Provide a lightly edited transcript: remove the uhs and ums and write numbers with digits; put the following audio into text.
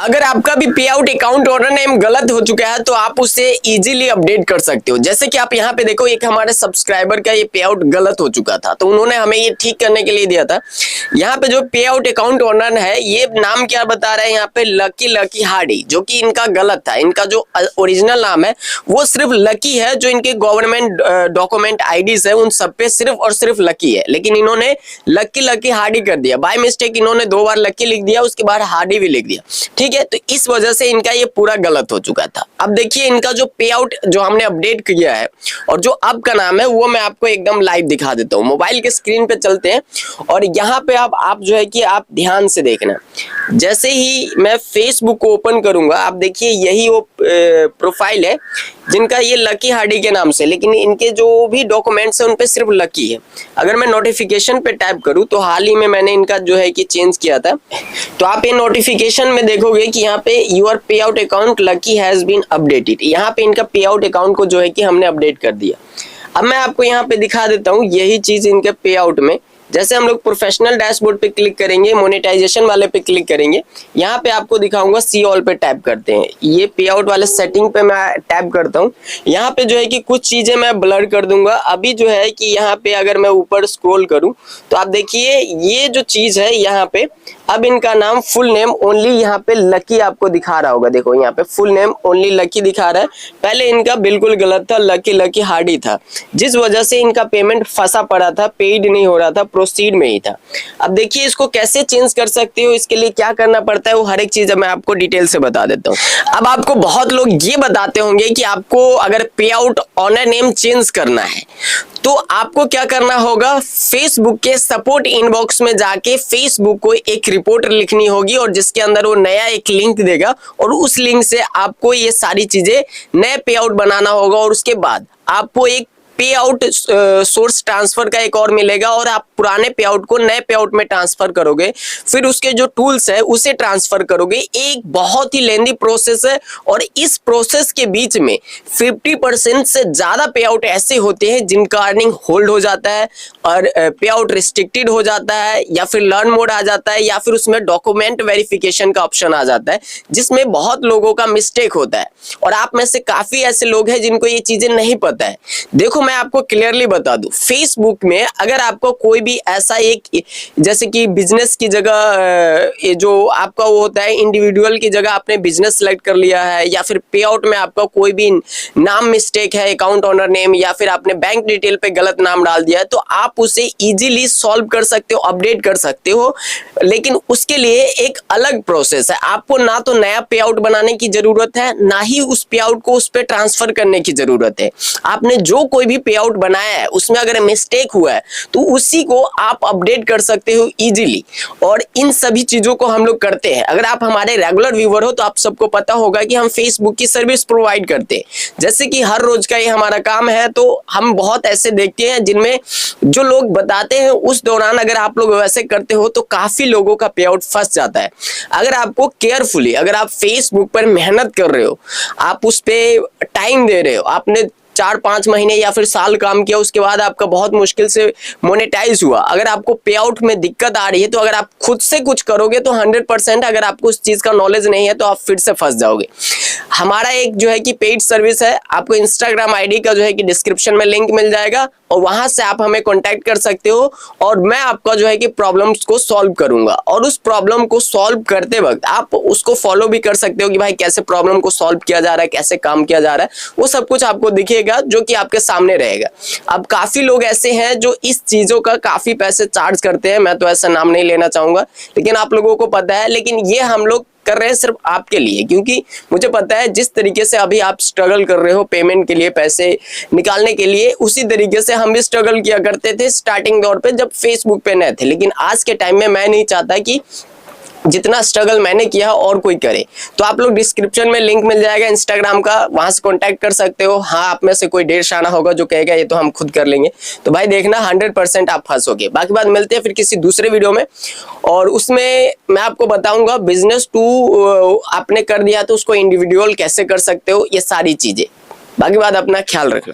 अगर आपका भी पे आउट अकाउंट ऑनर नेम गलत हो चुका है तो आप उसे इजीली अपडेट कर सकते हो। जैसे कि आप यहाँ पे देखो, एक हमारे सब्सक्राइबर का ये पे आउट गलत हो चुका था तो उन्होंने हमें ये ठीक करने के लिए दिया था। यहाँ पे जो पे आउट अकाउंट ऑनर है ये नाम क्या बता रहे हैं यहाँ पे, लकी हार्डी, जो कि इनका गलत था। इनका जो ओरिजिनल नाम है वो सिर्फ लकी है, जो इनके गवर्नमेंट डॉक्यूमेंट आईडीज है उन सब पे सिर्फ और सिर्फ लकी है, लेकिन इन्होंने लकी हार्डी कर दिया। बाय मिस्टेक इन्होंने 2 बार लकी लिख दिया, उसके बाद हार्डी भी लिख दिया। ठीक है, तो इस वजह से इनका ये पूरा गलत हो चुका था। अब देखिए इनका जो पे आउट जो हमने अपडेट किया है और जो अब का नाम है वो मैं आपको एकदम लाइव दिखा देता हूँ। मोबाइल के स्क्रीन पे चलते हैं और यहाँ पे आप जो है कि आप ध्यान से देखना। जैसे ही मैं फेसबुक को ओपन करूंगा, आप देखिए यही वो प्रोफाइल है जिनका ये लकी हार्डी के नाम से, लेकिन इनके जो भी डॉक्यूमेंट्स है उनपे सिर्फ लकी है। अगर मैं नोटिफिकेशन पे टैप करूं तो हाल ही में मैंने इनका जो है कि चेंज किया था, तो आप ये नोटिफिकेशन में देखोगे कि यहाँ पे your pay out account lucky has been updated. यहाँ पे इनका पे आउट अकाउंट को जो है कि हमने अपडेट कर दिया। अब मैं आपको यहाँ पे दिखा देता हूँ यही चीज इनके पे आउट में। जैसे हम लोग प्रोफेशनल डैशबोर्ड पे क्लिक करेंगे, मोनेटाइजेशन वाले पे क्लिक करेंगे, यहाँ पे आपको दिखाऊंगा सी ऑल पे टैप करते हैं। ये पे आउट वाले सेटिंग पे मैं टैप करता हूँ। यहाँ पे जो है कि कुछ चीजें मैं ब्लर कर दूंगा। अभी जो है कि यहाँ पे अगर मैं ऊपर स्क्रॉल करूँ तो आप देखिए ये जो चीज है यहाँ पे अब इनका नाम फुल नेम ओनली यहाँ पे लकी आपको दिखा रहा होगा। देखो यहाँ पे फुल नेम ओनली लकी दिखा रहा है। पहले इनका बिल्कुल गलत था, लकी हार्डी था, जिस वजह से इनका पेमेंट फंसा पड़ा था, पेड नहीं हो रहा था, प्रोसीड में ही था। अब देखिए इसको कैसे चेंज कर सकते हो, इसके लिए क्या करना पड़ता है वो हर एक चीज मैं आपको डिटेल से बता देता हूँ। अब आपको बहुत लोग ये बताते होंगे कि आपको अगर पे आउट ऑनर नेम चेंज करना है तो आपको क्या करना होगा, फेसबुक के सपोर्ट इनबॉक्स में जाके फेसबुक को एक रिपोर्ट लिखनी होगी और जिसके अंदर वो नया एक लिंक देगा और उस लिंक से आपको ये सारी चीजें नए पे आउट बनाना होगा और उसके बाद आपको एक पे आउट सोर्स ट्रांसफर का एक और मिलेगा और आप पुराने पे आउट को नए पे आउट में ट्रांसफर करोगे, फिर उसके जो टूल्स है उसे ट्रांसफर करोगे। एक बहुत ही लेंदी प्रोसेस है और इस प्रोसेस के बीच में 50% से ज्यादा पे आउट ऐसे होते हैं जिनका अर्निंग होल्ड हो जाता है और पे आउट रिस्ट्रिक्टेड हो जाता है या फिर लर्न मोड आ जाता है या फिर उसमें डॉक्यूमेंट वेरिफिकेशन का ऑप्शन आ जाता है, जिसमें बहुत लोगों का मिस्टेक होता है और आप में से काफी ऐसे लोग हैं जिनको ये चीजें नहीं पता है। देखो मैं आपको क्लियरली बता दूं, फेसबुक में अगर आपको कोई भी ऐसा एक जैसे कि बिजनेस की जगह ये जो आपका वो होता है इंडिविजुअल की जगह आपने बिजनेस सेलेक्ट कर लिया है या फिर पे आउट में आपका कोई भी नाम मिस्टेक है, अकाउंट ओनर नेम या फिर आपने बैंक डिटेल पे गलत नाम डाल दिया है, तो आप उसे इजीली सॉल्व कर सकते हो, अपडेट कर सकते हो। लेकिन उसके लिए एक अलग प्रोसेस है। आपको ना तो नया पे आउट बनाने की जरूरत है, ना ही उस पे आउट को उस पर ट्रांसफर करने की जरूरत है। आपने जो कोई भी पे आउट बनाया है उसमें अगर मिस्टेक हुआ है तो उसी को आप अपडेट कर सकते हो इजीली। और इन सभी चीजों को हम लोग करते हैं। अगर आप हमारे रेगुलर व्यूअर हो तो आप सबको पता होगा कि हम फेसबुक की सर्विस प्रोवाइड करते हैं। जैसे कि हर रोज का ये हमारा काम है, तो हम बहुत ऐसे देखते हैं जिनमें जो लोग बताते हैं उस दौरान अगर आप लोग वैसे करते हो तो काफी लोगों का पे आउट फंस जाता है। अगर आपको केयरफुली, अगर आप फेसबुक पर मेहनत कर रहे हो, आप उस पर टाइम दे रहे हो, आपने 4-5 महीने या फिर साल काम किया, उसके बाद आपका बहुत मुश्किल से मोनेटाइज हुआ, अगर आपको पे आउट में दिक्कत आ रही है तो अगर आप खुद से कुछ करोगे तो 100%, अगर आपको उस चीज का नॉलेज नहीं है तो आप फिर से फंस जाओगे। हमारा एक जो है कि पेड सर्विस है, आपको इंस्टाग्राम आईडी का जो है कि डिस्क्रिप्शन में लिंक मिल जाएगा और वहां से आप हमें कांटेक्ट कर सकते हो और मैं आपका जो है कि प्रॉब्लम्स को सॉल्व करूंगा। और उस प्रॉब्लम को सॉल्व करते वक्त आप उसको फॉलो भी कर सकते हो कि भाई कैसे प्रॉब्लम को सॉल्व किया जा रहा है, कैसे काम किया जा रहा है, वो सब कुछ आपको दिखेगा जो कि आपके सामने रहेगा। अब काफी लोग ऐसे हैं जो इस चीजों का काफी पैसे चार्ज करते हैं, मैं तो ऐसा नाम नहीं लेना चाहूंगा, लेकिन आप लोगों को पता है। लेकिन ये हम लोग कर रहे हैं सिर्फ आपके लिए, क्योंकि मुझे पता है जिस तरीके से अभी आप स्ट्रगल कर रहे हो पेमेंट के लिए, पैसे निकालने के लिए, उसी तरीके से हम भी स्ट्रगल किया करते थे स्टार्टिंग दौर पे जब फेसबुक पे नए थे। लेकिन आज के टाइम में मैं नहीं चाहता कि जितना स्ट्रगल मैंने किया और कोई करे। तो आप लोग डिस्क्रिप्शन में लिंक मिल जाएगा इंस्टाग्राम का, वहां से कांटेक्ट कर सकते हो। हाँ, आप में से कोई 1.5 शाना होगा जो कहेगा ये तो हम खुद कर लेंगे, तो भाई देखना 100% आप फंसोगे। बाकी बात मिलते हैं फिर किसी दूसरे वीडियो में, और उसमें मैं आपको बताऊंगा बिजनेस टू आपने कर दिया तो उसको इंडिविजुअल कैसे कर सकते हो, ये सारी चीजें। बाकी बात अपना ख्याल रखना।